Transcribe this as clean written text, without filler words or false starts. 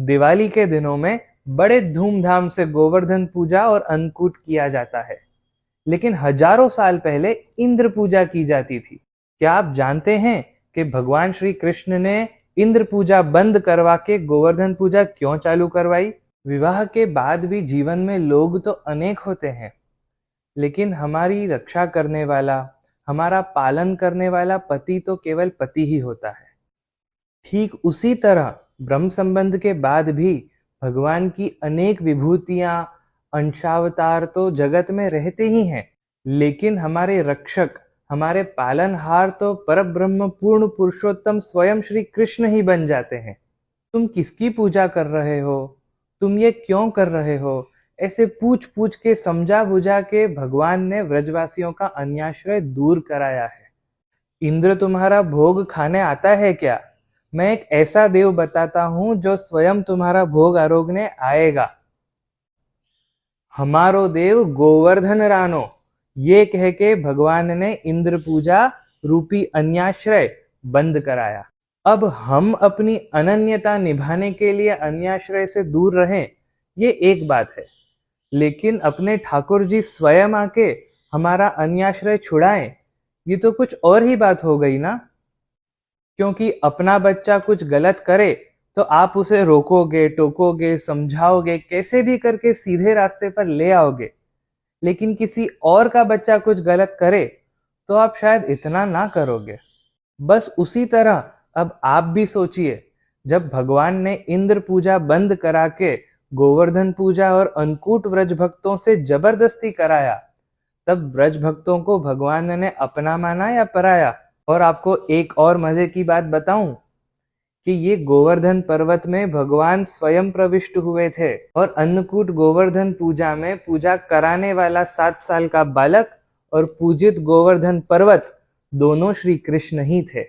दिवाली के दिनों में बड़े धूमधाम से गोवर्धन पूजा और अन्नकूट किया जाता है। लेकिन हजारों साल पहले इंद्र पूजा की जाती थी। क्या आप जानते हैं कि भगवान श्री कृष्ण ने इंद्र पूजा बंद करवा के गोवर्धन पूजा क्यों चालू करवाई? विवाह के बाद भी जीवन में लोग तो अनेक होते हैं, लेकिन हमारी रक्षा करने वाला, हमारा पालन करने वाला पति तो केवल पति ही होता है। ठीक उसी तरह ब्रह्म संबंध के बाद भी भगवान की अनेक विभूतियां, अंशावतार तो जगत में रहते ही हैं, लेकिन हमारे रक्षक, हमारे पालनहार तो परब्रह्म पूर्ण पुरुषोत्तम स्वयं श्री कृष्ण ही बन जाते हैं। तुम किसकी पूजा कर रहे हो? तुम ये क्यों कर रहे हो? ऐसे पूछ पूछ के, समझा बुझा के भगवान ने व्रजवासियों का अन्याश्रय दूर कराया है। इंद्र तुम्हारा भोग खाने आता है क्या? मैं एक ऐसा देव बताता हूं जो स्वयं तुम्हारा भोग आरोगने आएगा। हमारो देव गोवर्धन रानो, ये कह के भगवान ने इंद्र पूजा रूपी अन्याश्रय बंद कराया। अब हम अपनी अनन्यता निभाने के लिए अन्याश्रय से दूर रहें, ये एक बात है, लेकिन अपने ठाकुर जी स्वयं आके हमारा अन्याश्रय छुड़ाएं, ये तो कुछ और ही बात हो गई ना। क्योंकि अपना बच्चा कुछ गलत करे तो आप उसे रोकोगे, टोकोगे, समझाओगे, कैसे भी करके सीधे रास्ते पर ले आओगे। लेकिन किसी और का बच्चा कुछ गलत करे तो आप शायद इतना ना करोगे। बस उसी तरह अब आप भी सोचिए, जब भगवान ने इंद्र पूजा बंद करा के गोवर्धन पूजा और अन्नकूट व्रज भक्तों से जबरदस्ती कराया, तब व्रज भक्तों को भगवान ने अपना माना या पराया? और आपको एक और मजे की बात बताऊं कि ये गोवर्धन पर्वत में भगवान स्वयं प्रविष्ट हुए थे, और अन्नकूट गोवर्धन पूजा में पूजा कराने वाला 7 साल का बालक और पूजित गोवर्धन पर्वत दोनों श्री कृष्ण ही थे।